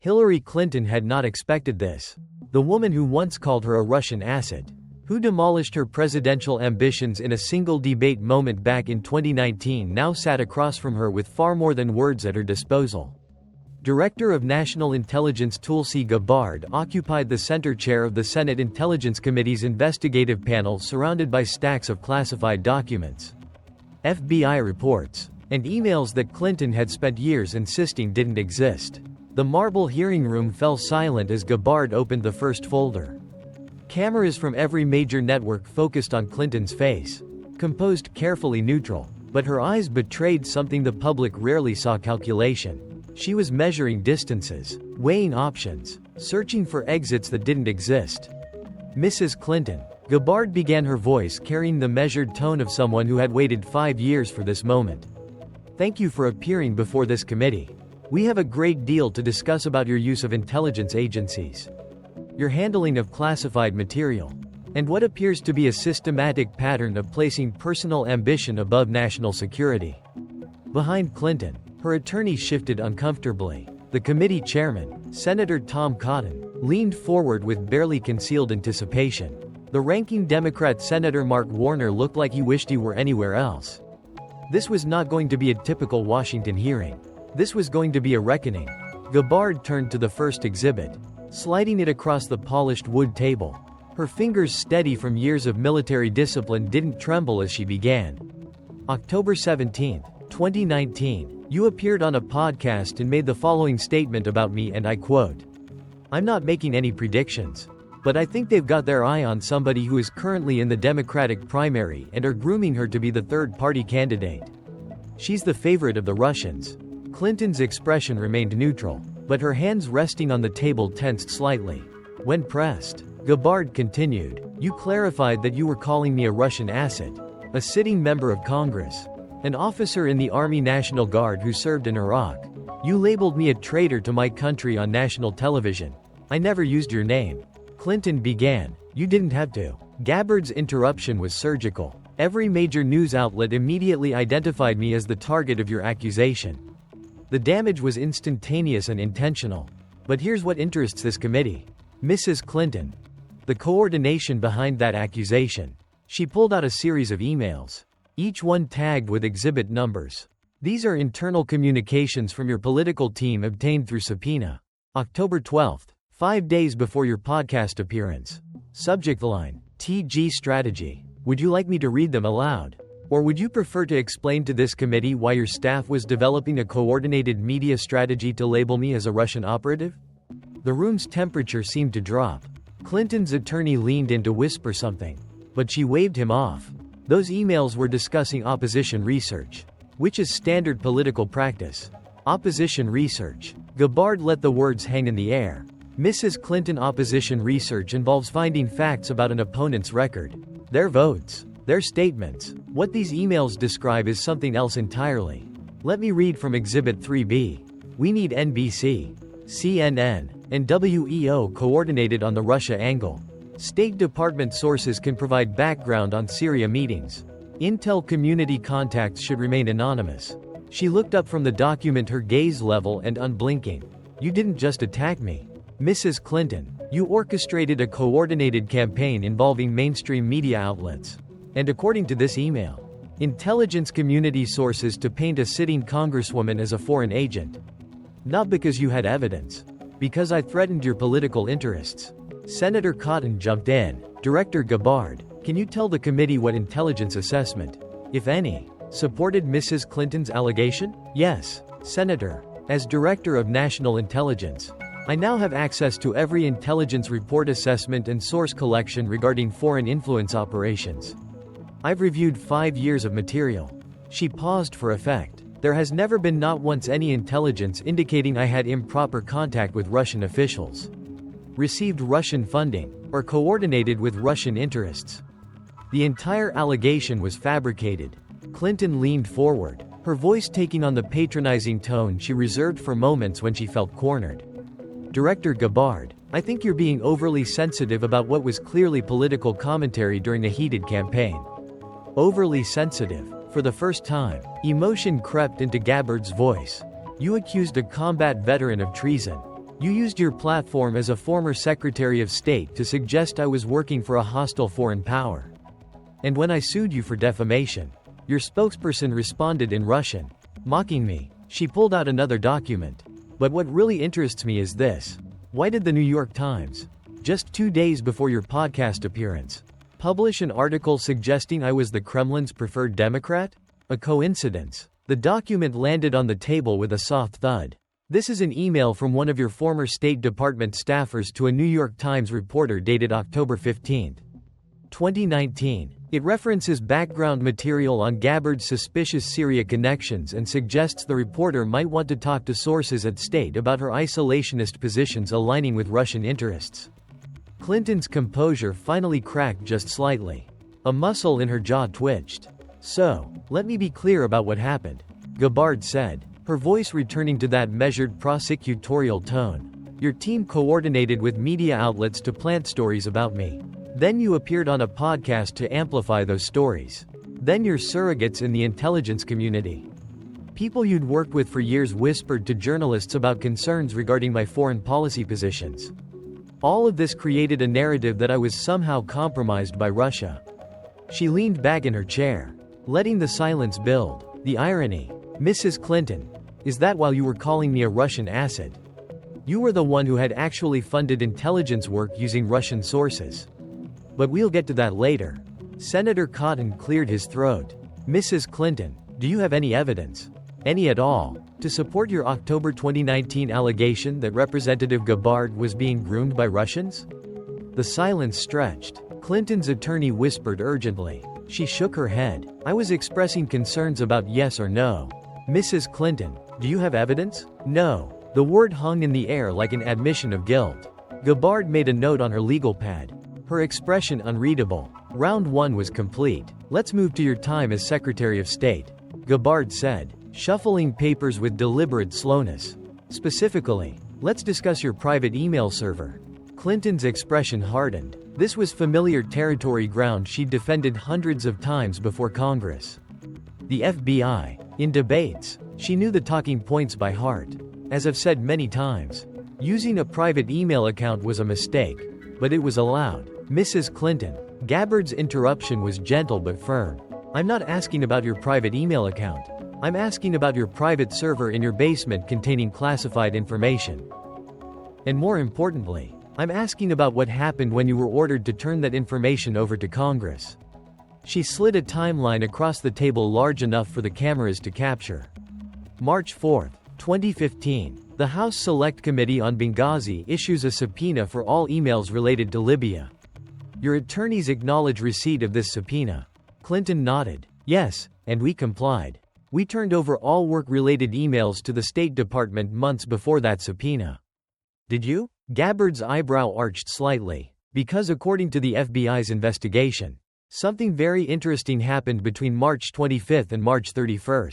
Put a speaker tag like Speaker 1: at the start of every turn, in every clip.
Speaker 1: Hillary Clinton had not expected this. The woman who once called her a Russian asset, who demolished her presidential ambitions in a single debate moment back in 2019, now sat across from her with far more than words at her disposal. Director of National Intelligence Tulsi Gabbard occupied the center chair of the Senate Intelligence Committee's investigative panel, surrounded by stacks of classified documents, FBI reports, and emails that Clinton had spent years insisting didn't exist. The marble hearing room fell silent as Gabbard opened the first folder. Cameras from every major network focused on Clinton's face, composed carefully neutral, but her eyes betrayed something the public rarely saw: calculation. She was measuring distances, weighing options, searching for exits that didn't exist. Mrs. Clinton, Gabbard began, her voice carrying the measured tone of someone who had waited 5 years for this moment. Thank you for appearing before this committee. We have a great deal to discuss about your use of intelligence agencies, your handling of classified material, and what appears to be a systematic pattern of placing personal ambition above national security. Behind Clinton, her attorney shifted uncomfortably. The committee chairman, Senator Tom Cotton, leaned forward with barely concealed anticipation. The ranking Democrat, Senator Mark Warner, looked like he wished he were anywhere else. This was not going to be a typical Washington hearing. This was going to be a reckoning. Gabbard turned to the first exhibit, sliding it across the polished wood table. Her fingers, steady from years of military discipline, didn't tremble as she began. October 17, 2019. You appeared on a podcast and made the following statement about me, and I quote, "I'm not making any predictions, but I think they've got their eye on somebody who is currently in the Democratic primary and are grooming her to be the third-party candidate. She's the favorite of the Russians." Clinton's expression remained neutral, but her hands resting on the table tensed slightly. When pressed, Gabbard continued, "You clarified that you were calling me a Russian asset, a sitting member of Congress, an officer in the Army National Guard who served in Iraq. You labeled me a traitor to my country on national television. I never used your name." Clinton began. "You didn't have to." Gabbard's interruption was surgical. "Every major news outlet immediately identified me as the target of your accusation. The damage was instantaneous and intentional. But here's what interests this committee, Mrs. Clinton. The coordination behind that accusation." She pulled out a series of emails, each one tagged with exhibit numbers. "These are internal communications from your political team obtained through subpoena. October 12, 5 days before your podcast appearance. Subject line, TG strategy. Would you like me to read them aloud? Or would you prefer to explain to this committee why your staff was developing a coordinated media strategy to label me as a Russian operative?" The room's temperature seemed to drop. Clinton's attorney leaned in to whisper something, but she waved him off. Those emails were discussing opposition research, which is standard political practice. Opposition research. Gabbard let the words hang in the air. Mrs. Clinton, opposition research involves finding facts about an opponent's record, their votes, their statements. What these emails describe is something else entirely. Let me read from Exhibit 3B. We need NBC, CNN, and WEO coordinated on the Russia angle. State Department sources can provide background on Syria meetings. Intel community contacts should remain anonymous. She looked up from the document, her gaze level and unblinking. "You didn't just attack me, Mrs. Clinton. You orchestrated a coordinated campaign involving mainstream media outlets. And according to this email, intelligence community sources to paint a sitting congresswoman as a foreign agent. Not because you had evidence. Because I threatened your political interests." Senator Cotton jumped in. "Director Gabbard, can you tell the committee what intelligence assessment, if any, supported Mrs. Clinton's allegation?" "Yes, Senator. As Director of National Intelligence, I now have access to every intelligence report, assessment and source collection regarding foreign influence operations. I've reviewed 5 years of material." She paused for effect. "There has never been, not once, any intelligence indicating I had improper contact with Russian officials, received Russian funding, or coordinated with Russian interests. The entire allegation was fabricated." Clinton leaned forward, her voice taking on the patronizing tone she reserved for moments when she felt cornered. "Director Gabbard, I think you're being overly sensitive about what was clearly political commentary during a heated campaign." Overly sensitive. For the first time, emotion crept into Gabbard's voice. "You accused a combat veteran of treason. You used your platform as a former Secretary of State to suggest I was working for a hostile foreign power. And when I sued you for defamation, your spokesperson responded in Russian, mocking me. She pulled out another document. But what really interests me is this. Why did the New York Times, just 2 days before your podcast appearance, publish an article suggesting I was the Kremlin's preferred Democrat? A coincidence. The document landed on the table with a soft thud. This is an email from one of your former State Department staffers to a New York Times reporter dated October 15, 2019. It references background material on Gabbard's suspicious Syria connections and suggests the reporter might want to talk to sources at State about her isolationist positions aligning with Russian interests. Clinton's composure finally cracked just slightly. A muscle in her jaw twitched. So, let me be clear about what happened, Gabbard said, her voice returning to that measured prosecutorial tone. Your team coordinated with media outlets to plant stories about me. Then you appeared on a podcast to amplify those stories. Then your surrogates in the intelligence community, people you'd worked with for years, whispered to journalists about concerns regarding my foreign policy positions. All of this created a narrative that I was somehow compromised by Russia. She leaned back in her chair, letting the silence build. The irony, Mrs. Clinton, is that while you were calling me a Russian asset, you were the one who had actually funded intelligence work using Russian sources. But we'll get to that later. Senator Cotton cleared his throat. Mrs. Clinton, do you have any evidence, any at all, to support your October 2019 allegation that Representative Gabbard was being groomed by Russians? The silence stretched. Clinton's attorney whispered urgently. She shook her head. I was expressing concerns about yes or no. Mrs. Clinton, do you have evidence? No. The word hung in the air like an admission of guilt. Gabbard made a note on her legal pad, her expression unreadable. Round 1 was complete. Let's move to your time as Secretary of State, Gabbard said, shuffling papers with deliberate slowness. Specifically, let's discuss your private email server. Clinton's expression hardened. This was familiar territory, ground she'd defended hundreds of times before Congress. The FBI. In debates, she knew the talking points by heart. As I've said many times, using a private email account was a mistake, but it was allowed. Mrs. Clinton. Gabbard's interruption was gentle but firm. I'm not asking about your private email account. I'm asking about your private server in your basement containing classified information. And more importantly, I'm asking about what happened when you were ordered to turn that information over to Congress. She slid a timeline across the table large enough for the cameras to capture. March 4, 2015. The House Select Committee on Benghazi issues a subpoena for all emails related to Libya. Your attorneys acknowledge receipt of this subpoena. Clinton nodded. Yes, and we complied. We turned over all work-related emails to the State Department months before that subpoena. Did you? Gabbard's eyebrow arched slightly. Because according to the FBI's investigation, something very interesting happened between March 25 and March 31,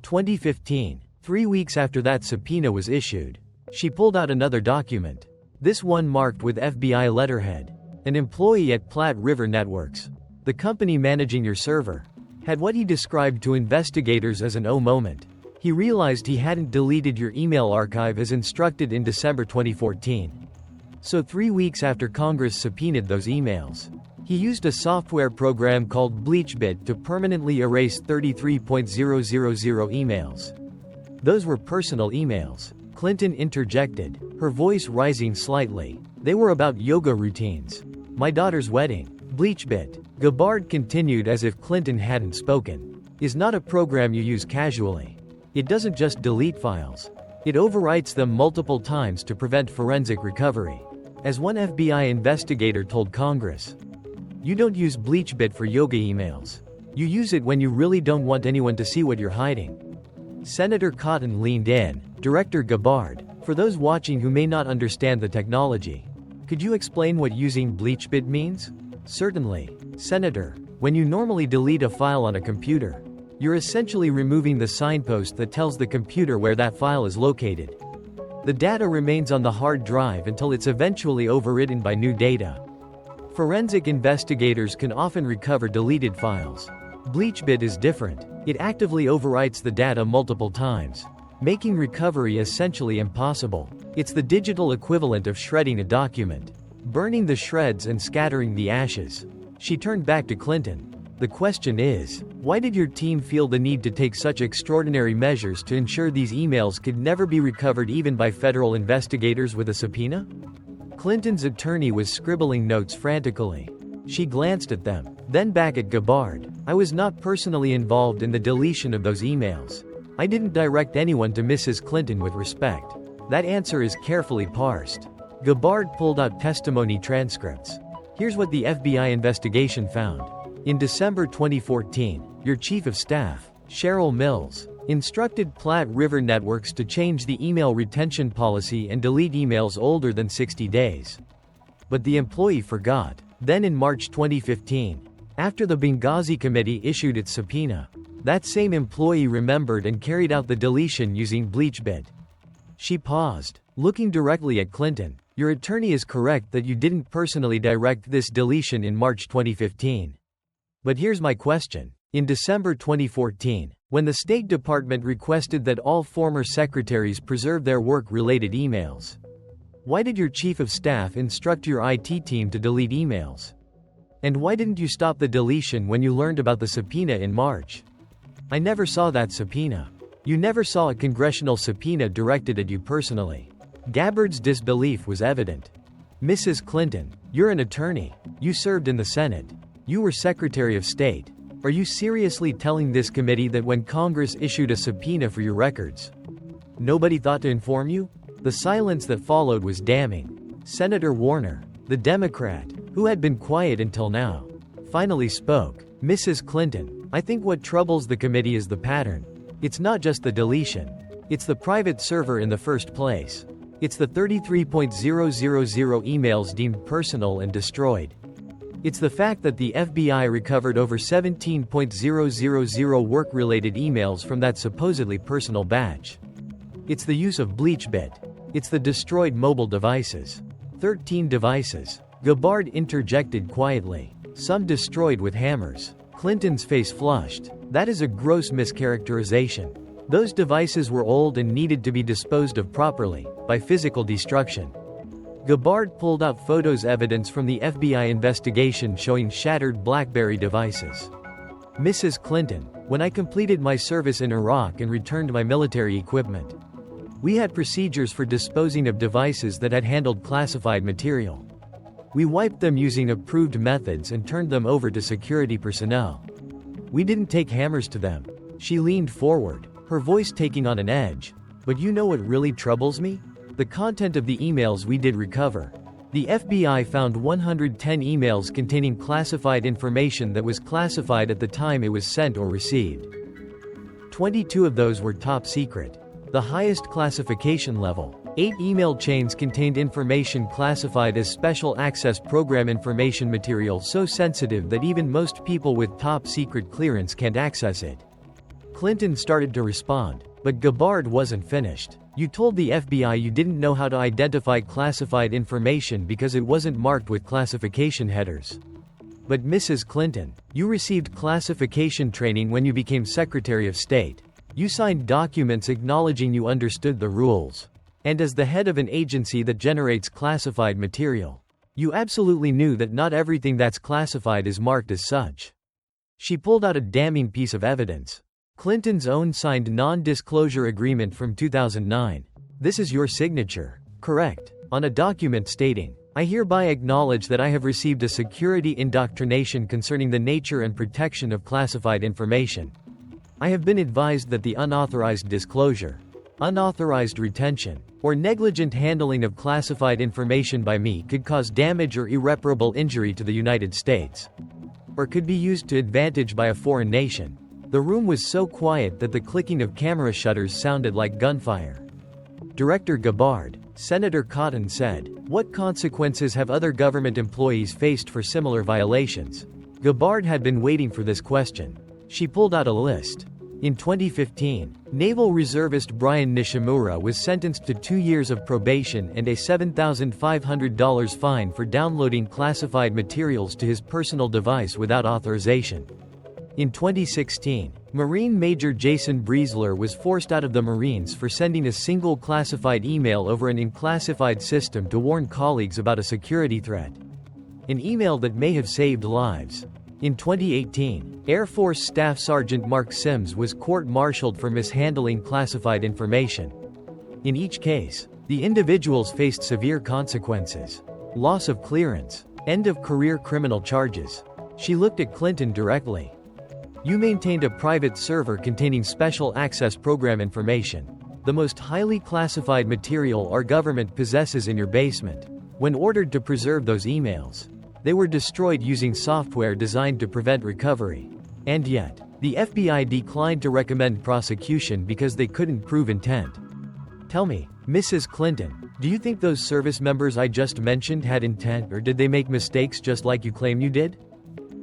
Speaker 1: 2015. 3 weeks after that subpoena was issued, she pulled out another document. This one marked with FBI letterhead. An employee at Platte River Networks, the company managing your server, had what he described to investigators as an oh moment. He realized he hadn't deleted your email archive as instructed in December 2014. So 3 weeks after Congress subpoenaed those emails, he used a software program called BleachBit to permanently erase 33,000 emails. Those were personal emails. Clinton interjected, her voice rising slightly. They were about yoga routines. My daughter's wedding. BleachBit, Gabbard continued as if Clinton hadn't spoken, is not a program you use casually. It doesn't just delete files. It overwrites them multiple times to prevent forensic recovery. As one FBI investigator told Congress, you don't use BleachBit for yoga emails. You use it when you really don't want anyone to see what you're hiding. Senator Cotton leaned in. Director Gabbard, for those watching who may not understand the technology, could you explain what using BleachBit means? Certainly, Senator. When you normally delete a file on a computer, you're essentially removing the signpost that tells the computer where that file is located. The data remains on the hard drive until it's eventually overwritten by new data. Forensic investigators can often recover deleted files. BleachBit is different. It actively overwrites the data multiple times. making recovery essentially impossible. It's the digital equivalent of shredding a document. Burning the shreds and scattering the ashes. She turned back to Clinton. The question is, why did your team feel the need to take such extraordinary measures to ensure these emails could never be recovered even by federal investigators with a subpoena? Clinton's attorney was scribbling notes frantically. She glanced at them, then back at Gabbard. I was not personally involved in the deletion of those emails. I didn't direct anyone to Mrs. Clinton with respect. That answer is carefully parsed. Gabbard pulled out testimony transcripts. Here's what the FBI investigation found. In December 2014, your chief of staff, Cheryl Mills, instructed Platte River Networks to change the email retention policy and delete emails older than 60 days. But the employee forgot. Then in March 2015, after the Benghazi committee issued its subpoena, that same employee remembered and carried out the deletion using BleachBit. She paused, looking directly at Clinton. Your attorney is correct that you didn't personally direct this deletion in March 2015. But here's my question. In December 2014, when the State Department requested that all former secretaries preserve their work-related emails, why did your chief of staff instruct your IT team to delete emails? And why didn't you stop the deletion when you learned about the subpoena in March? I never saw that subpoena. You never saw a congressional subpoena directed at you personally. Gabbard's disbelief was evident. Mrs. Clinton, you're an attorney. You served in the Senate. You were Secretary of State. Are you seriously telling this committee that when Congress issued a subpoena for your records, nobody thought to inform you? The silence that followed was damning. Senator Warner, the Democrat, who had been quiet until now, finally spoke. Mrs. Clinton, I think what troubles the committee is the pattern. It's not just the deletion. It's the private server in the first place. It's the 33,000 emails deemed personal and destroyed. It's the fact that the FBI recovered over 17,000 work-related emails from that supposedly personal batch. It's the use of BleachBit. It's the destroyed mobile devices. 13 devices. Gabbard interjected quietly. Some destroyed with hammers. Clinton's face flushed. That is a gross mischaracterization. Those devices were old and needed to be disposed of properly, by physical destruction. Gabbard pulled out photos evidence from the FBI investigation showing shattered BlackBerry devices. Mrs. Clinton, when I completed my service in Iraq and returned my military equipment, we had procedures for disposing of devices that had handled classified material. We wiped them using approved methods and turned them over to security personnel. We didn't take hammers to them. She leaned forward, her voice taking on an edge. But you know what really troubles me? The content of the emails we did recover. The FBI found 110 emails containing classified information that was classified at the time it was sent or received. 22 of those were top secret, the highest classification level. 8 email chains contained information classified as special access program information material so sensitive that even most people with top secret clearance can't access it. Clinton started to respond, but Gabbard wasn't finished. You told the FBI you didn't know how to identify classified information because it wasn't marked with classification headers. But Mrs. Clinton, you received classification training when you became Secretary of State. You signed documents acknowledging you understood the rules. And as the head of an agency that generates classified material, you absolutely knew that not everything that's classified is marked as such. She pulled out a damning piece of evidence. Clinton's own signed non-disclosure agreement from 2009. This is your signature, correct, on a document stating, I hereby acknowledge that I have received a security indoctrination concerning the nature and protection of classified information. I have been advised that the unauthorized disclosure, unauthorized retention, or negligent handling of classified information by me could cause damage or irreparable injury to the United States, or could be used to advantage by a foreign nation. The room was so quiet that the clicking of camera shutters sounded like gunfire. Director Gabbard, Senator Cotton said, what consequences have other government employees faced for similar violations? Gabbard had been waiting for this question. She pulled out a list. In 2015, Naval Reservist Brian Nishimura was sentenced to 2 years of probation and a $7,500 fine for downloading classified materials to his personal device without authorization. In 2016, Marine Major Jason Briesler was forced out of the Marines for sending a single classified email over an unclassified system to warn colleagues about a security threat. An email that may have saved lives. In 2018, Air Force Staff Sergeant Mark Sims was court-martialed for mishandling classified information. In each case, the individuals faced severe consequences. Loss of clearance. End of career criminal charges. She looked at Clinton directly. You maintained a private server containing special access program information, the most highly classified material our government possesses, in your basement. When ordered to preserve those emails, they were destroyed using software designed to prevent recovery. And yet, the FBI declined to recommend prosecution because they couldn't prove intent. Tell me, Mrs. Clinton, do you think those service members I just mentioned had intent, or did they make mistakes just like you claim you did?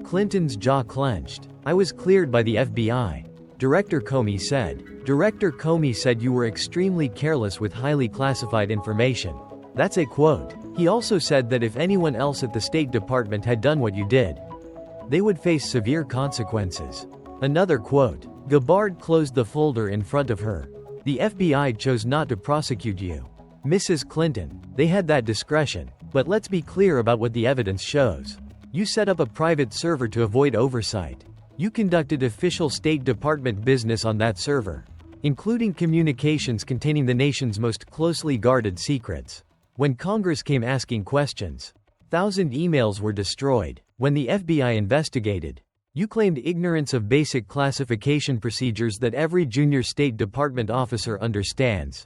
Speaker 1: Clinton's jaw clenched. I was cleared by the FBI. Director Comey said. Director Comey said you were extremely careless with highly classified information. That's a quote. He also said that if anyone else at the State Department had done what you did, they would face severe consequences. Another quote. Gabbard closed the folder in front of her. The FBI chose not to prosecute you. Mrs. Clinton, they had that discretion, but let's be clear about what the evidence shows. You set up a private server to avoid oversight. You conducted official State Department business on that server, including communications containing the nation's most closely guarded secrets. When Congress came asking questions, 1,000 emails were destroyed. When the FBI investigated, you claimed ignorance of basic classification procedures that every junior State Department officer understands.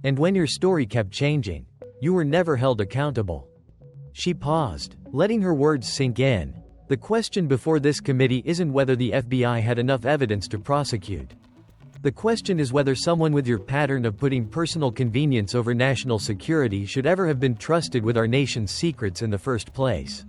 Speaker 1: And when your story kept changing, you were never held accountable. She paused, letting her words sink in. The question before this committee isn't whether the FBI had enough evidence to prosecute. The question is whether someone with your pattern of putting personal convenience over national security should ever have been trusted with our nation's secrets in the first place.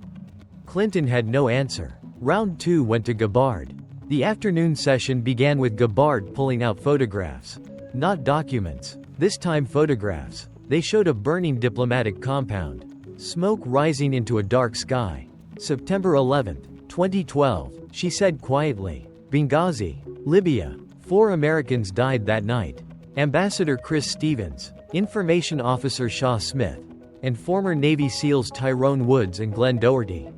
Speaker 1: Clinton had no answer. Round 2 went to Gabbard. The afternoon session began with Gabbard pulling out photographs. Not documents. This time photographs. They showed a burning diplomatic compound. Smoke rising into a dark sky. September 11, 2012, she said quietly. Benghazi, Libya. 4 Americans died that night. Ambassador Chris Stevens, Information Officer Shaw Smith, and former Navy SEALs Tyrone Woods and Glenn Doherty.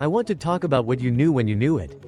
Speaker 1: I want to talk about what you knew when you knew it.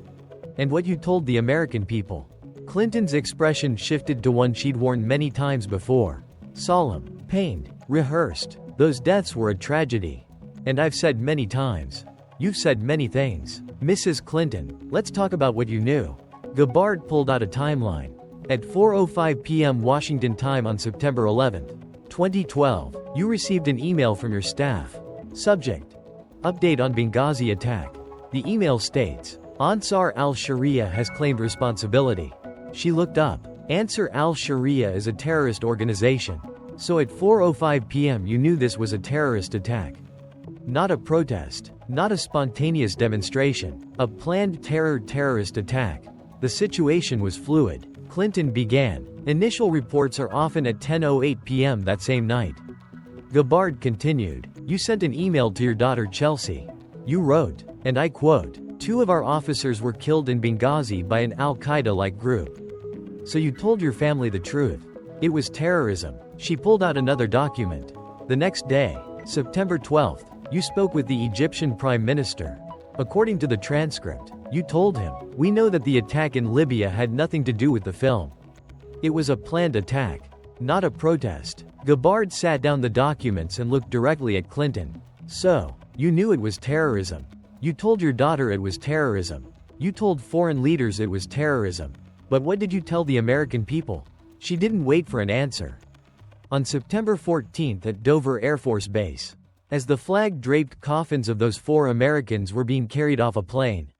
Speaker 1: And what you told the American people. Clinton's expression shifted to one she'd worn many times before. Solemn, pained, rehearsed. Those deaths were a tragedy. And I've said many times. You've said many things. Mrs. Clinton, let's talk about what you knew. Gabbard pulled out a timeline. At 4:05 p.m. Washington time on September 11, 2012, you received an email from your staff. Subject: Update on Benghazi attack. The email states, Ansar al-Sharia has claimed responsibility. She looked up. Ansar al-Sharia is a terrorist organization. So at 4:05 p.m. you knew this was a terrorist attack. Not a protest. Not a spontaneous demonstration. A planned terrorist attack. The situation was fluid. Clinton began. Initial reports are often at 10:08 p.m. that same night. Gabbard continued. You sent an email to your daughter Chelsea. You wrote, and I quote, 2 of our officers were killed in Benghazi by an al-Qaeda-like group. So you told your family the truth. It was terrorism. She pulled out another document. The next day, September 12th, you spoke with the Egyptian Prime Minister. According to the transcript, you told him, we know that the attack in Libya had nothing to do with the film. It was a planned attack, not a protest. Gabbard sat down the documents and looked directly at Clinton. So, you knew it was terrorism. You told your daughter it was terrorism. You told foreign leaders it was terrorism. But what did you tell the American people? She didn't wait for an answer. On September 14th at Dover Air Force Base, as the flag-draped coffins of those 4 Americans were being carried off a plane,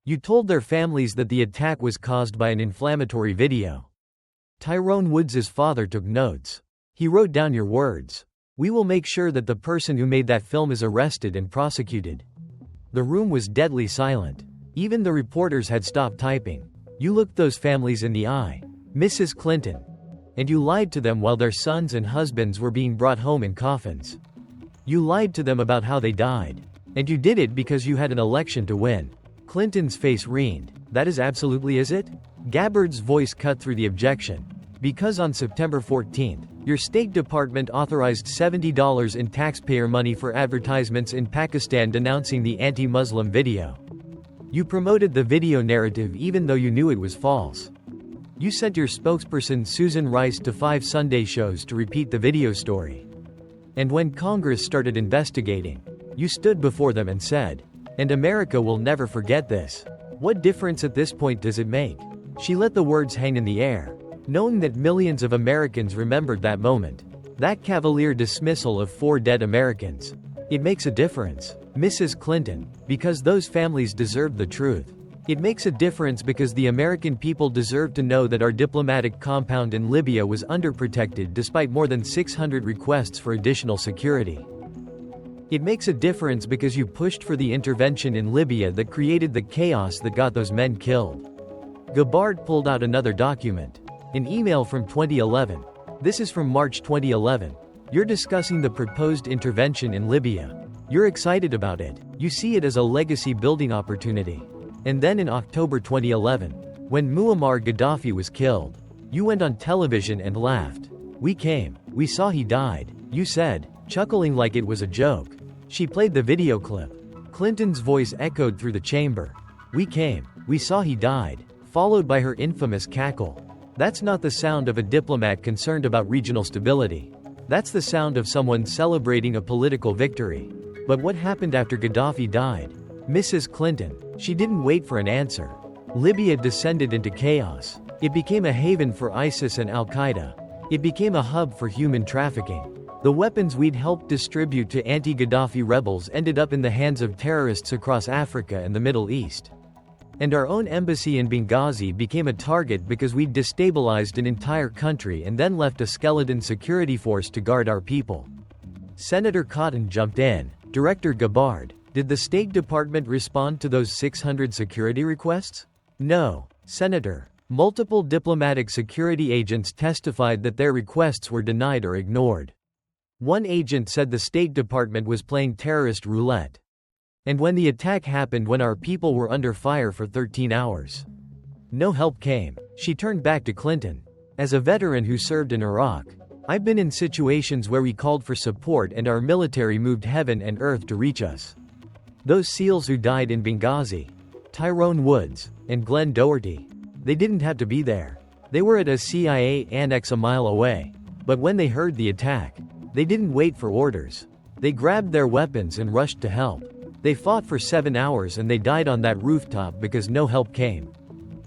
Speaker 1: you told their families that the attack was caused by an inflammatory video. Tyrone Woods' father took notes. He wrote down your words. We will make sure that the person who made that film is arrested and prosecuted. The room was deadly silent. Even the reporters had stopped typing. You looked those families in the eye, Mrs. Clinton, and you lied to them while their sons and husbands were being brought home in coffins. You lied to them about how they died. And you did it because you had an election to win. Clinton's face reened. That is absolutely is it? Gabbard's voice cut through the objection. Because on September 14, your State Department authorized $70 in taxpayer money for advertisements in Pakistan denouncing the anti-Muslim video. You promoted the video narrative even though you knew it was false. You sent your spokesperson Susan Rice to 5 Sunday shows to repeat the video story. And when Congress started investigating, you stood before them and said, "And America will never forget this." What difference at this point does it make? She let the words hang in the air, knowing that millions of Americans remembered that moment. That cavalier dismissal of 4 dead Americans. It makes a difference, Mrs. Clinton, because those families deserved the truth. It makes a difference because the American people deserve to know that our diplomatic compound in Libya was underprotected despite more than 600 requests for additional security. It makes a difference because you pushed for the intervention in Libya that created the chaos that got those men killed. Gabbard pulled out another document. An email from 2011. This is from March 2011. You're discussing the proposed intervention in Libya. You're excited about it. You see it as a legacy-building opportunity. And then in October 2011, when Muammar Gaddafi was killed, you went on television and laughed. We came. We saw he died. You said, chuckling like it was a joke. She played the video clip. Clinton's voice echoed through the chamber. We came. We saw he died. Followed by her infamous cackle. That's not the sound of a diplomat concerned about regional stability. That's the sound of someone celebrating a political victory. But what happened after Gaddafi died? Mrs. Clinton, she didn't wait for an answer. Libya descended into chaos. It became a haven for ISIS and Al-Qaeda. It became a hub for human trafficking. The weapons we'd helped distribute to anti-Gaddafi rebels ended up in the hands of terrorists across Africa and the Middle East. And our own embassy in Benghazi became a target because we'd destabilized an entire country and then left a skeleton security force to guard our people. Senator Cotton jumped in. Director Gabbard, did the State Department respond to those 600 security requests? No, Senator. Multiple diplomatic security agents testified that their requests were denied or ignored. One agent said the State Department was playing terrorist roulette. And when the attack happened when our people were under fire for 13 hours. No help came. She turned back to Clinton. As a veteran who served in Iraq, I've been in situations where we called for support and our military moved heaven and earth to reach us. Those SEALs who died in Benghazi, Tyrone Woods, and Glenn Doherty, they didn't have to be there. They were at a CIA annex a mile away. But when they heard the attack, they didn't wait for orders. They grabbed their weapons and rushed to help. They fought for 7 hours and they died on that rooftop because no help came.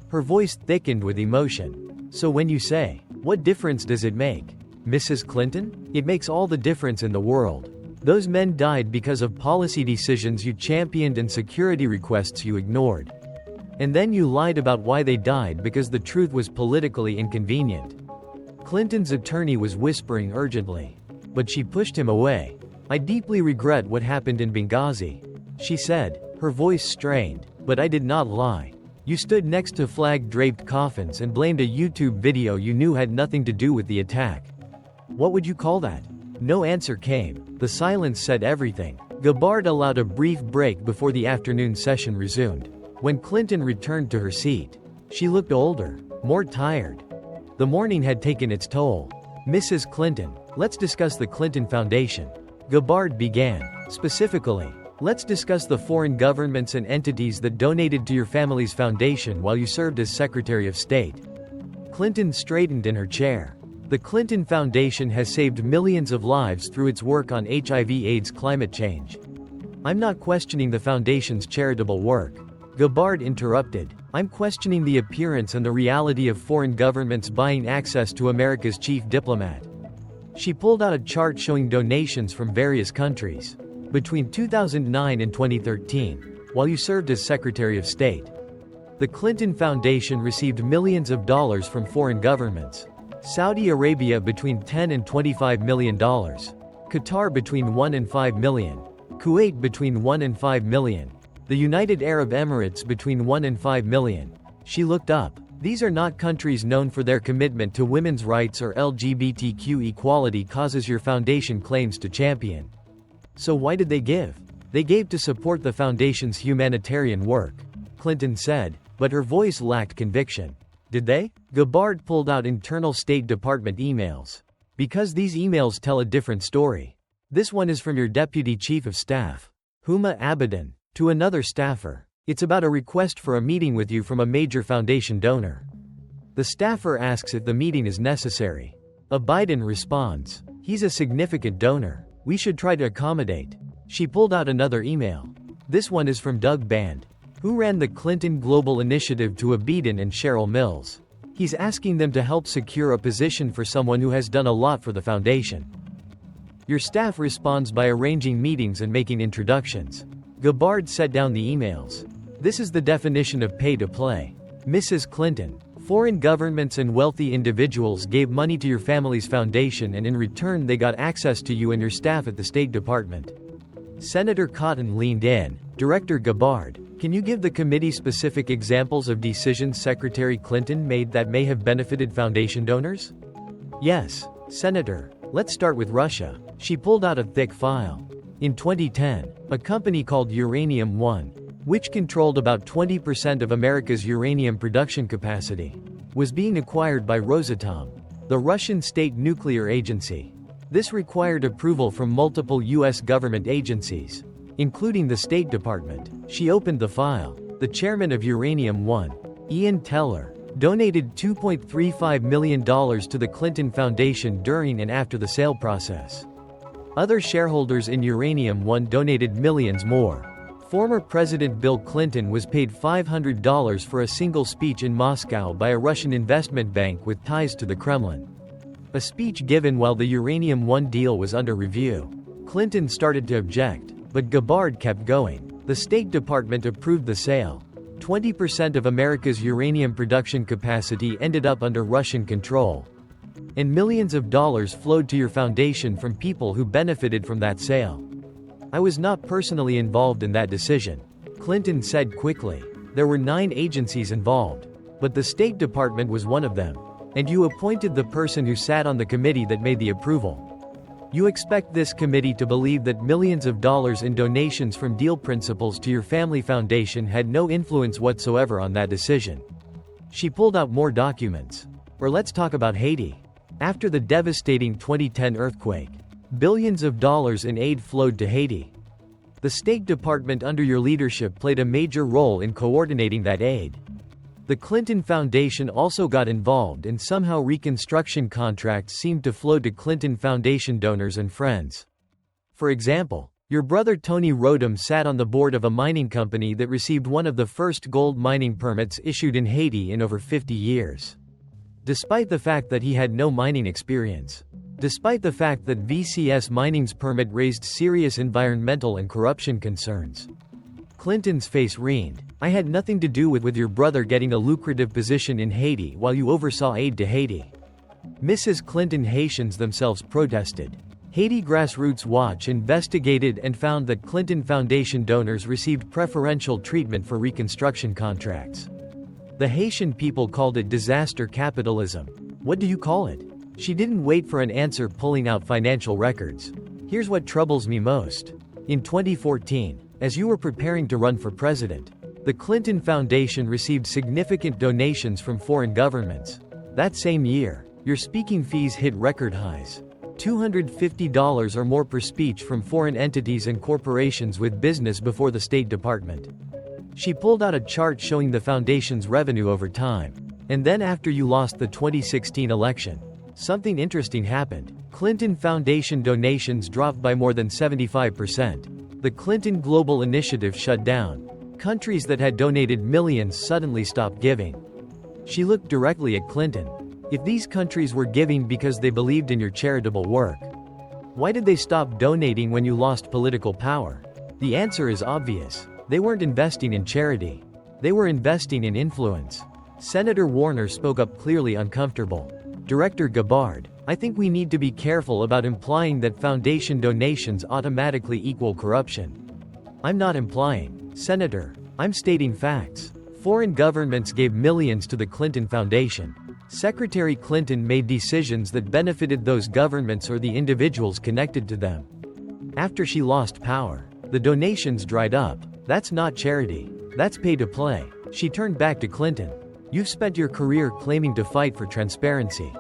Speaker 1: Her voice thickened with emotion. So when you say, what difference does it make, Mrs. Clinton? It makes all the difference in the world. Those men died because of policy decisions you championed and security requests you ignored. And then you lied about why they died because the truth was politically inconvenient. Clinton's attorney was whispering urgently. But she pushed him away. I deeply regret what happened in Benghazi, she said, her voice strained. But I did not lie. You stood next to flag-draped coffins and blamed a YouTube video you knew had nothing to do with the attack. What would you call that? No answer came. The silence said everything. Gabbard allowed a brief break before the afternoon session resumed. When Clinton returned to her seat, she looked older, more tired. The morning had taken its toll. Mrs. Clinton, let's discuss the Clinton Foundation. Gabbard began. Specifically, let's discuss the foreign governments and entities that donated to your family's foundation while you served as Secretary of State. Clinton straightened in her chair. The Clinton Foundation has saved millions of lives through its work on HIV/AIDS climate change. I'm not questioning the foundation's charitable work. Gabbard interrupted. I'm questioning the appearance and the reality of foreign governments buying access to America's chief diplomat. She pulled out a chart showing donations from various countries. Between 2009 and 2013, while you served as Secretary of State, the Clinton Foundation received millions of dollars from foreign governments. Saudi Arabia between $10 and $25 million. Qatar between $1 and $5 million. Kuwait between $1 and $5 million. The United Arab Emirates between $1 and $5 million. She looked up. These are not countries known for their commitment to women's rights or LGBTQ equality causes your foundation claims to champion. So why did they give? They gave to support the foundation's humanitarian work. Clinton said, but her voice lacked conviction. Did they? Gabbard pulled out internal State Department emails. Because these emails tell a different story. This one is from your Deputy Chief of Staff, Huma Abedin, to another staffer. It's about a request for a meeting with you from a major foundation donor. The staffer asks if the meeting is necessary. Biden responds, he's a significant donor. We should try to accommodate. She pulled out another email. This one is from Doug Band, who ran the Clinton Global Initiative to Abedin and Cheryl Mills. He's asking them to help secure a position for someone who has done a lot for the foundation. Your staff responds by arranging meetings and making introductions. Gabbard set down the emails. This is the definition of pay to play. Mrs. Clinton, foreign governments and wealthy individuals gave money to your family's foundation, and in return they got access to you and your staff at the State Department. Senator Cotton leaned in. Director Gabbard, can you give the committee specific examples of decisions Secretary Clinton made that may have benefited foundation donors? Yes, Senator. Let's start with Russia. She pulled out a thick file. In 2010, a company called Uranium One, which controlled about 20% of America's uranium production capacity, was being acquired by Rosatom, the Russian state nuclear agency. This required approval from multiple U.S. government agencies, including the State Department. She opened the file. The chairman of Uranium One, Ian Teller, donated $2.35 million to the Clinton Foundation during and after the sale process. Other shareholders in Uranium One donated millions more. Former President Bill Clinton was paid $500 for a single speech in Moscow by a Russian investment bank with ties to the Kremlin. A speech given while the Uranium One deal was under review. Clinton started to object, but Gabbard kept going. The State Department approved the sale. 20% of America's uranium production capacity ended up under Russian control. And millions of dollars flowed to your foundation from people who benefited from that sale. I was not personally involved in that decision, Clinton said quickly. There were 9 agencies involved, but the State Department was one of them. And you appointed the person who sat on the committee that made the approval. You expect this committee to believe that millions of dollars in donations from deal principals to your family foundation had no influence whatsoever on that decision. She pulled out more documents. Or let's talk about Haiti. After the devastating 2010 earthquake, billions of dollars in aid flowed to Haiti. The State Department under your leadership played a major role in coordinating that aid. The Clinton Foundation also got involved, and somehow reconstruction contracts seemed to flow to Clinton Foundation donors and friends. For example, your brother Tony Rodham sat on the board of a mining company that received one of the first gold mining permits issued in Haiti in over 50 years. Despite the fact that he had no mining experience. Despite the fact that VCS Mining's permit raised serious environmental and corruption concerns. Clinton's face wrinkled. I had nothing to do with your brother getting a lucrative position in Haiti while you oversaw aid to Haiti. Mrs. Clinton. Haitians themselves protested. Haiti Grassroots Watch investigated and found that Clinton Foundation donors received preferential treatment for reconstruction contracts. The Haitian people called it disaster capitalism. What do you call it? She didn't wait for an answer, pulling out financial records. Here's what troubles me most. In 2014, as you were preparing to run for president, the Clinton Foundation received significant donations from foreign governments. That same year, your speaking fees hit record highs. $250 or more per speech from foreign entities and corporations with business before the State Department. She pulled out a chart showing the foundation's revenue over time. And then after you lost the 2016 election, something interesting happened. Clinton Foundation donations dropped by more than 75%. The Clinton Global Initiative shut down. Countries that had donated millions suddenly stopped giving. She looked directly at Clinton. If these countries were giving because they believed in your charitable work, why did they stop donating when you lost political power? The answer is obvious. They weren't investing in charity. They were investing in influence. Senator Warner spoke up, clearly uncomfortable. Director Gabbard, I think we need to be careful about implying that foundation donations automatically equal corruption. I'm not implying, Senator. I'm stating facts. Foreign governments gave millions to the Clinton Foundation. Secretary Clinton made decisions that benefited those governments or the individuals connected to them. After she lost power, the donations dried up. That's not charity. That's pay to play. She turned back to Clinton. You've spent your career claiming to fight for transparency,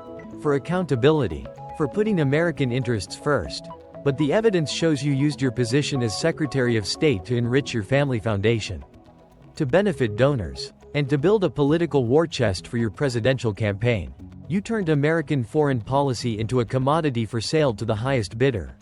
Speaker 1: for accountability, for putting American interests first. But the evidence shows you used your position as Secretary of State to enrich your family foundation, to benefit donors, and to build a political war chest for your presidential campaign. You turned American foreign policy into a commodity for sale to the highest bidder.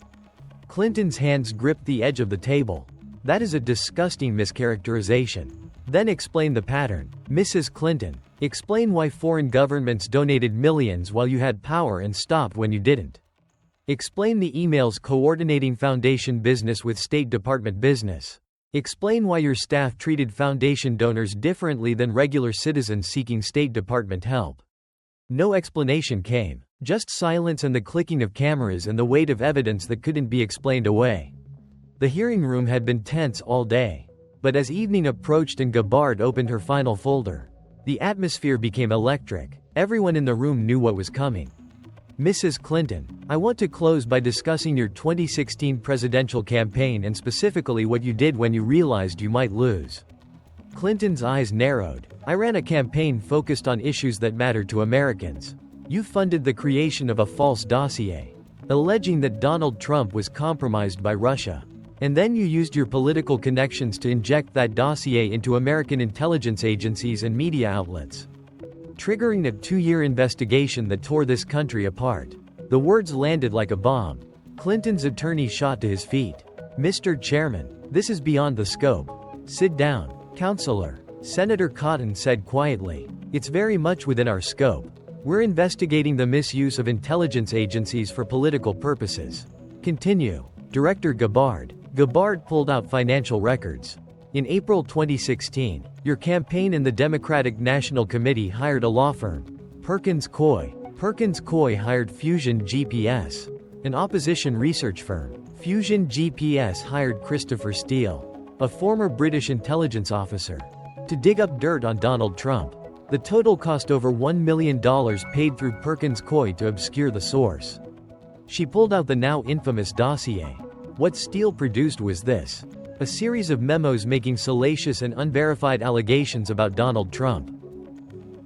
Speaker 1: Clinton's hands gripped the edge of the table. That is a disgusting mischaracterization. Then explain the pattern. Mrs. Clinton, explain why foreign governments donated millions while you had power and stopped when you didn't. Explain the emails coordinating foundation business with State Department business. Explain why your staff treated foundation donors differently than regular citizens seeking State Department help. No explanation came, just silence and the clicking of cameras and the weight of evidence that couldn't be explained away. The hearing room had been tense all day. But as evening approached and Gabbard opened her final folder, the atmosphere became electric. Everyone in the room knew what was coming. Mrs. Clinton, I want to close by discussing your 2016 presidential campaign and specifically what you did when you realized you might lose. Clinton's eyes narrowed. I ran a campaign focused on issues that mattered to Americans. You funded the creation of a false dossier, alleging that Donald Trump was compromised by Russia. And then you used your political connections to inject that dossier into American intelligence agencies and media outlets, triggering a 2-year investigation that tore this country apart. The words landed like a bomb. Clinton's attorney shot to his feet. Mr. Chairman, this is beyond the scope. Sit down, Counselor. Senator Cotton said quietly. It's very much within our scope. We're investigating the misuse of intelligence agencies for political purposes. Continue. Director Gabbard. Gabbard pulled out financial records. In April 2016, your campaign and the Democratic National Committee hired a law firm, Perkins Coie. Perkins Coie hired Fusion GPS, an opposition research firm. Fusion GPS hired Christopher Steele, a former British intelligence officer, to dig up dirt on Donald Trump. The total cost over $1 million paid through Perkins Coie to obscure the source. She pulled out the now infamous dossier. What Steele produced was this: a series of memos making salacious and unverified allegations about Donald Trump.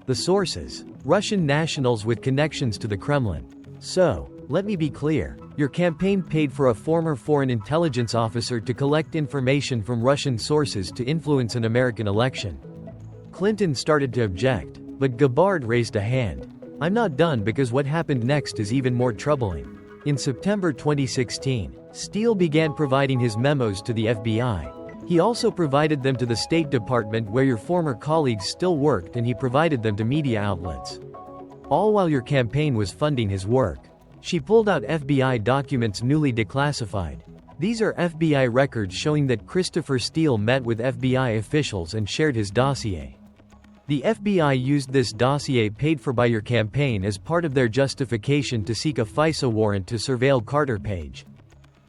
Speaker 1: The sources: Russian nationals with connections to the Kremlin. So, let me be clear, your campaign paid for a former foreign intelligence officer to collect information from Russian sources to influence an American election. Clinton started to object, but Gabbard raised a hand. I'm not done because what happened next is even more troubling. In September 2016, Steele began providing his memos to the FBI. He also provided them to the State Department where your former colleagues still worked, and he provided them to media outlets. All while your campaign was funding his work. She pulled out FBI documents newly declassified. These are FBI records showing that Christopher Steele met with FBI officials and shared his dossier. The FBI used this dossier paid for by your campaign as part of their justification to seek a FISA warrant to surveil Carter Page,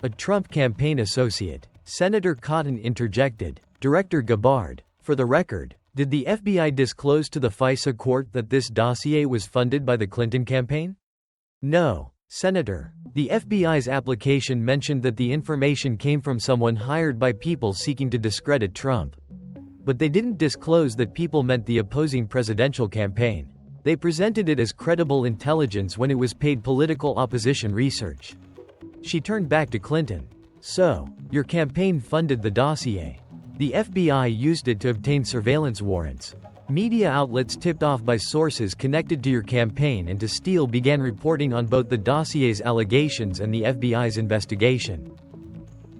Speaker 1: a Trump campaign associate. Senator Cotton interjected. Director Gabbard, for the record, did the FBI disclose to the FISA court that this dossier was funded by the Clinton campaign? No, Senator. The FBI's application mentioned that the information came from someone hired by people seeking to discredit Trump. But they didn't disclose that people meant the opposing presidential campaign. They presented it as credible intelligence when it was paid political opposition research. She turned back to Clinton. So, your campaign funded the dossier. The FBI used it to obtain surveillance warrants. Media outlets tipped off by sources connected to your campaign and to Steele began reporting on both the dossier's allegations and the FBI's investigation.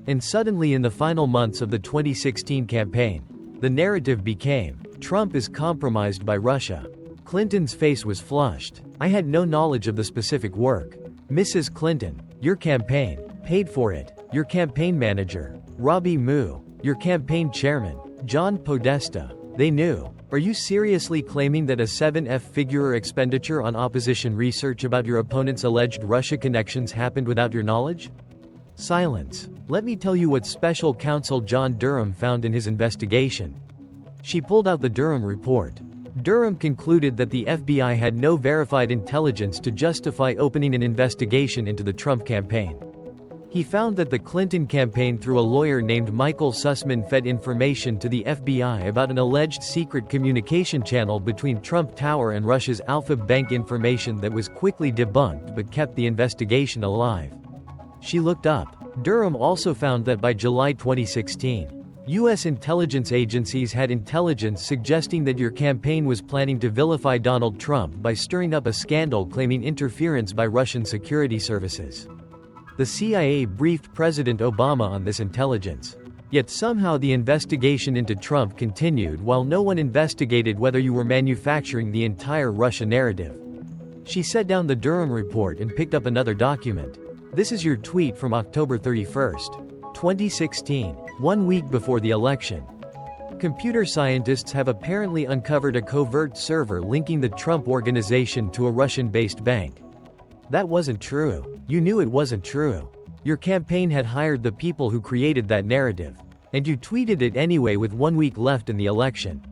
Speaker 1: And suddenly, in the final months of the 2016 campaign, the narrative became, Trump is compromised by Russia. Clinton's face was flushed. I had no knowledge of the specific work. Mrs. Clinton, your campaign paid for it. Your campaign manager, Robbie Moo, your campaign chairman, John Podesta, they knew. Are you seriously claiming that a 7-figure expenditure on opposition research about your opponent's alleged Russia connections happened without your knowledge? Silence. Let me tell you what Special Counsel John Durham found in his investigation. She pulled out the Durham report. Durham concluded that the FBI had no verified intelligence to justify opening an investigation into the Trump campaign. He found that the Clinton campaign through a lawyer named Michael Sussman fed information to the FBI about an alleged secret communication channel between Trump Tower and Russia's Alfa Bank, information that was quickly debunked but kept the investigation alive. She looked up. Durham also found that by July 2016, U.S. intelligence agencies had intelligence suggesting that your campaign was planning to vilify Donald Trump by stirring up a scandal claiming interference by Russian security services. The CIA briefed President Obama on this intelligence. Yet somehow the investigation into Trump continued while no one investigated whether you were manufacturing the entire Russia narrative. She set down the Durham report and picked up another document. This is your tweet from October 31, 2016, 1 week before the election. Computer scientists have apparently uncovered a covert server linking the Trump organization to a Russian-based bank. That wasn't true. You knew it wasn't true. Your campaign had hired the people who created that narrative. And you tweeted it anyway with 1 week left in the election.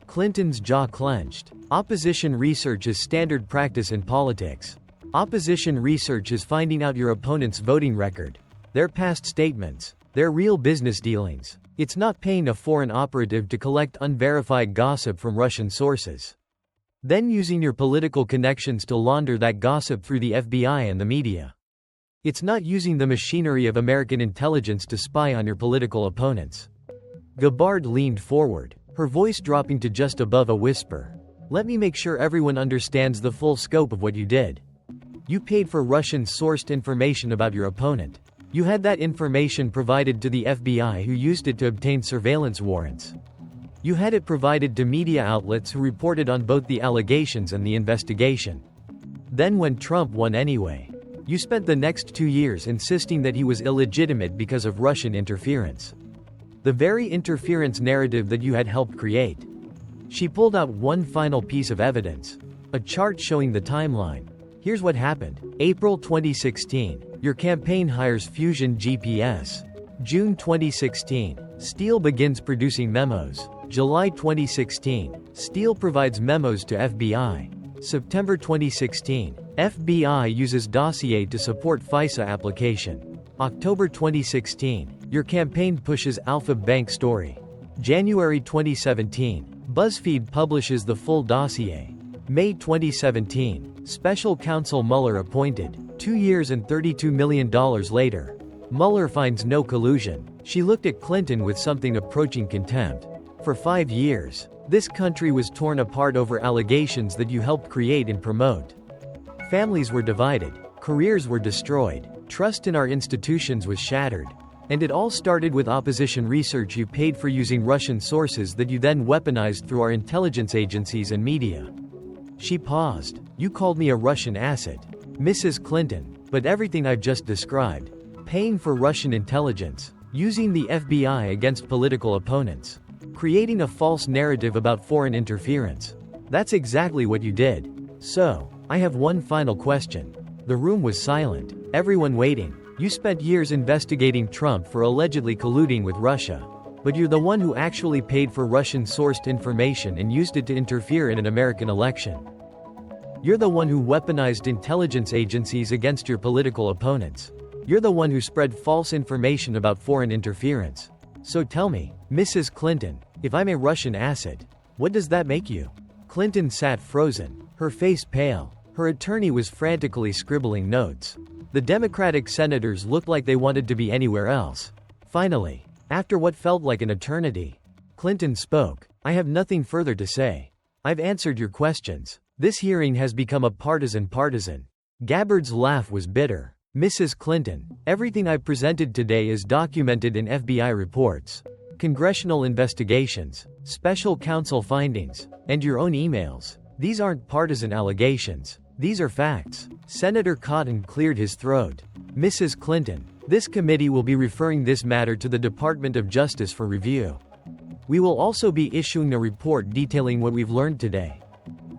Speaker 1: Clinton's jaw clenched. Opposition research is standard practice in politics. Opposition research is finding out your opponent's voting record, their past statements, their real business dealings. It's not paying a foreign operative to collect unverified gossip from Russian sources, then using your political connections to launder that gossip through the FBI and the media. It's not using the machinery of American intelligence to spy on your political opponents. Gabbard leaned forward, her voice dropping to just above a whisper. Let me make sure everyone understands the full scope of what you did. You paid for Russian-sourced information about your opponent. You had that information provided to the FBI, who used it to obtain surveillance warrants. You had it provided to media outlets who reported on both the allegations and the investigation. Then when Trump won anyway, you spent the next 2 years insisting that he was illegitimate because of Russian interference. The very interference narrative that you had helped create. She pulled out one final piece of evidence. A chart showing the timeline. Here's what happened. April 2016, your campaign hires Fusion GPS. June 2016, Steele begins producing memos. July 2016, Steele provides memos to FBI. September 2016, FBI uses dossier to support FISA application. October 2016, your campaign pushes Alfa Bank story. January 2017, BuzzFeed publishes the full dossier. May 2017, Special Counsel Mueller appointed. 2 years and $32 million later, Mueller finds no collusion. She looked at Clinton with something approaching contempt. For 5 years, this country was torn apart over allegations that you helped create and promote. Families were divided, careers were destroyed, trust in our institutions was shattered. And it all started with opposition research you paid for using Russian sources that you then weaponized through our intelligence agencies and media. She paused. You called me a Russian asset, Mrs. Clinton, but everything I've just described, paying for Russian intelligence, using the FBI against political opponents, creating a false narrative about foreign interference. That's exactly what you did. So, I have one final question. The room was silent, everyone waiting. You spent years investigating Trump for allegedly colluding with Russia. But you're the one who actually paid for Russian-sourced information and used it to interfere in an American election. You're the one who weaponized intelligence agencies against your political opponents. You're the one who spread false information about foreign interference. So tell me, Mrs. Clinton, if I'm a Russian asset, what does that make you? Clinton sat frozen, her face pale. Her attorney was frantically scribbling notes. The Democratic senators looked like they wanted to be anywhere else. Finally, after what felt like an eternity, Clinton spoke. I have nothing further to say. I've answered your questions. This hearing has become a partisan. Gabbard's laugh was bitter. Mrs. Clinton, everything I've presented today is documented in FBI reports, congressional investigations, special counsel findings, and your own emails. These aren't partisan allegations. These are facts. Senator Cotton cleared his throat. Mrs. Clinton, this committee will be referring this matter to the Department of Justice for review. We will also be issuing a report detailing what we've learned today.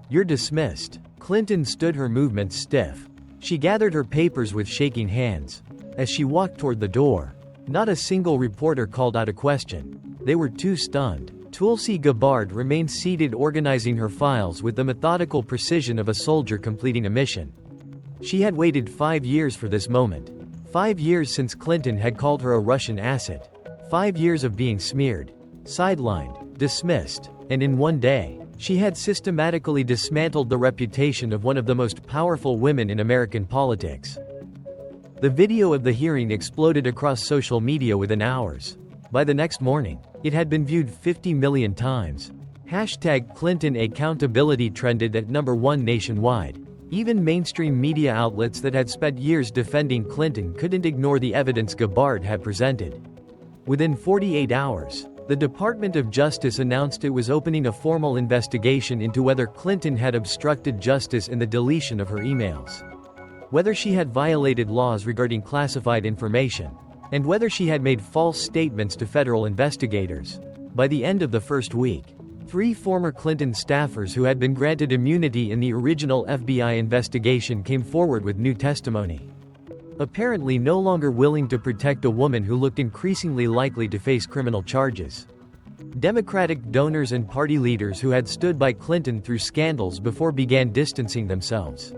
Speaker 1: You're dismissed. Clinton stood, her movements stiff. She gathered her papers with shaking hands. As she walked toward the door, not a single reporter called out a question. They were too stunned. Tulsi Gabbard remained seated, organizing her files with the methodical precision of a soldier completing a mission. She had waited 5 years for this moment. 5 years since Clinton had called her a Russian asset. 5 years of being smeared, sidelined, dismissed, and in one day, she had systematically dismantled the reputation of one of the most powerful women in American politics. The video of the hearing exploded across social media within hours. By the next morning, it had been viewed 50 million times. #Clinton accountability trended at #1 nationwide. Even mainstream media outlets that had spent years defending Clinton couldn't ignore the evidence Gabbard had presented. Within 48 hours, the Department of Justice announced it was opening a formal investigation into whether Clinton had obstructed justice in the deletion of her emails, whether she had violated laws regarding classified information, and whether she had made false statements to federal investigators. By the end of the first week, 3 former Clinton staffers who had been granted immunity in the original FBI investigation came forward with new testimony, apparently no longer willing to protect a woman who looked increasingly likely to face criminal charges. Democratic donors and party leaders who had stood by Clinton through scandals before began distancing themselves.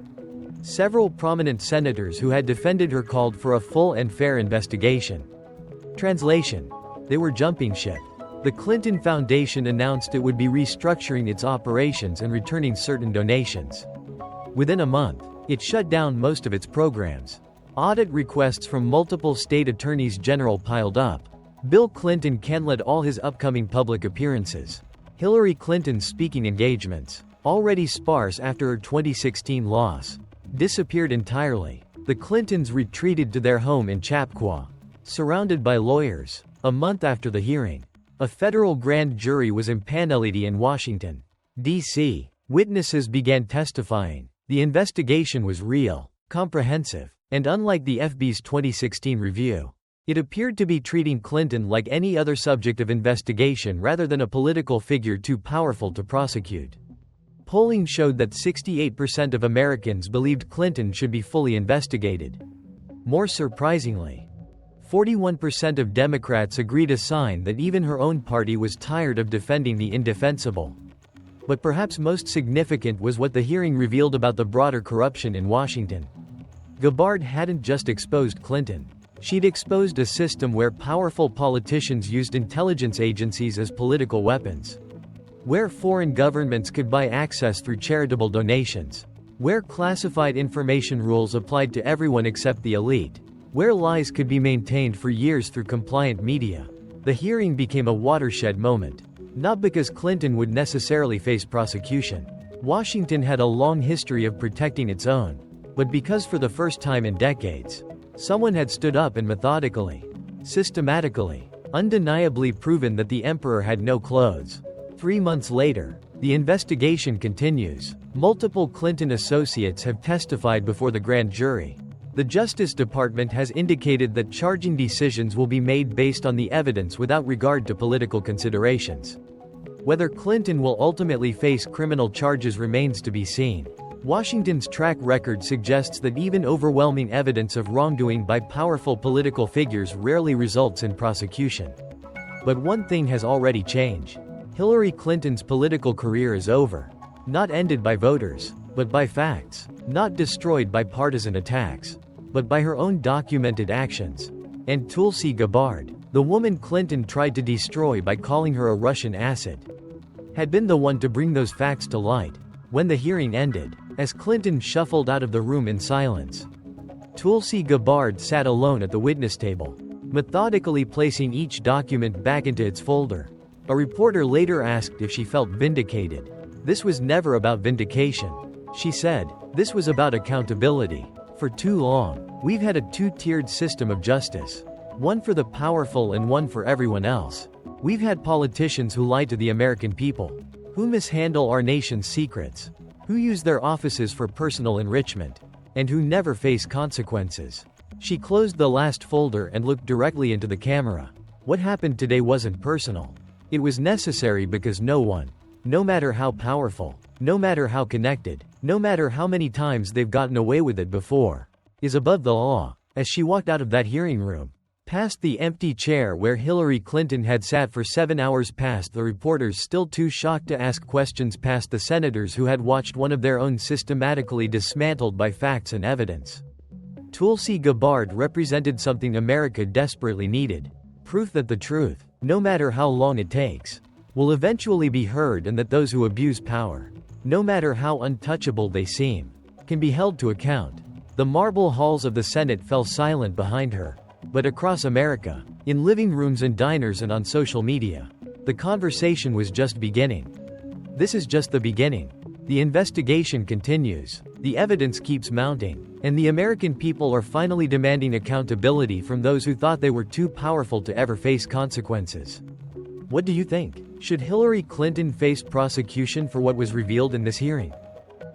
Speaker 1: Several prominent senators who had defended her called for a full and fair investigation. Translation: they were jumping ship. The Clinton Foundation announced it would be restructuring its operations and returning certain donations. Within a month, it shut down most of its programs. Audit requests from multiple state attorneys general piled up. Bill Clinton canceled all his upcoming public appearances. Hillary Clinton's speaking engagements, already sparse after her 2016 loss, disappeared entirely. The Clintons retreated to their home in Chappaqua, surrounded by lawyers. A month after the hearing, a federal grand jury was impaneled in Washington, D.C. Witnesses began testifying. The investigation was real, comprehensive, and unlike the FBI's 2016 review, it appeared to be treating Clinton like any other subject of investigation rather than a political figure too powerful to prosecute. Polling showed that 68% of Americans believed Clinton should be fully investigated. More surprisingly, 41% of Democrats agreed, a sign that even her own party was tired of defending the indefensible. But perhaps most significant was what the hearing revealed about the broader corruption in Washington. Gabbard hadn't just exposed Clinton. She'd exposed a system where powerful politicians used intelligence agencies as political weapons, where foreign governments could buy access through charitable donations, where classified information rules applied to everyone except the elite, where lies could be maintained for years through compliant media. The hearing became a watershed moment, not because Clinton would necessarily face prosecution. Washington had a long history of protecting its own, but because for the first time in decades, someone had stood up and methodically, systematically, undeniably proven that the emperor had no clothes. 3 months later, the investigation continues. Multiple Clinton associates have testified before the grand jury. The Justice Department has indicated that charging decisions will be made based on the evidence without regard to political considerations. Whether Clinton will ultimately face criminal charges remains to be seen. Washington's track record suggests that even overwhelming evidence of wrongdoing by powerful political figures rarely results in prosecution. But one thing has already changed. Hillary Clinton's political career is over. Not ended by voters, but by facts. Not destroyed by partisan attacks, but by her own documented actions. And Tulsi Gabbard, the woman Clinton tried to destroy by calling her a Russian asset, had been the one to bring those facts to light. When the hearing ended, as Clinton shuffled out of the room in silence, Tulsi Gabbard sat alone at the witness table, methodically placing each document back into its folder. A reporter later asked if she felt vindicated. "This was never about vindication," she said. "This was about accountability. For too long, we've had a two-tiered system of justice. One for the powerful and one for everyone else. We've had politicians who lie to the American people, who mishandle our nation's secrets, who use their offices for personal enrichment, and who never face consequences." She closed the last folder and looked directly into the camera. What happened today wasn't personal. It was necessary because no one, no matter how powerful, no matter how connected, no matter how many times they've gotten away with it before, is above the law. As she walked out of that hearing room, past the empty chair where Hillary Clinton had sat for 7 hours, past the reporters still too shocked to ask questions, past the senators who had watched one of their own systematically dismantled by facts and evidence, Tulsi Gabbard represented something America desperately needed. Proof that the truth, no matter how long it takes, will eventually be heard, and that those who abuse power, no matter how untouchable they seem, can be held to account. The marble halls of the Senate fell silent behind her. But across America, in living rooms and diners and on social media, the conversation was just beginning. This is just the beginning. The investigation continues, the evidence keeps mounting, and the American people are finally demanding accountability from those who thought they were too powerful to ever face consequences. What do you think? Should Hillary Clinton face prosecution for what was revealed in this hearing?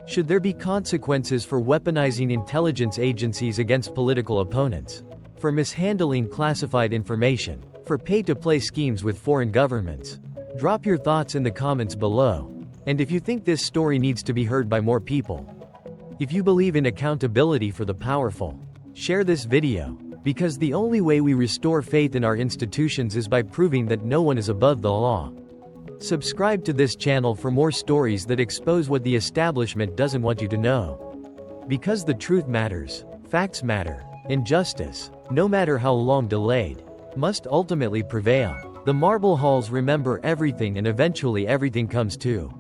Speaker 1: Should there be consequences for weaponizing intelligence agencies against political opponents? For mishandling classified information? For pay-to-play schemes with foreign governments? Drop your thoughts in the comments below. And if you think this story needs to be heard by more people, if you believe in accountability for the powerful, share this video, because the only way we restore faith in our institutions is by proving that no one is above the law. Subscribe to this channel for more stories that expose what the establishment doesn't want you to know. Because the truth matters, facts matter, and justice, no matter how long delayed, must ultimately prevail. The marble halls remember everything, and eventually everything comes to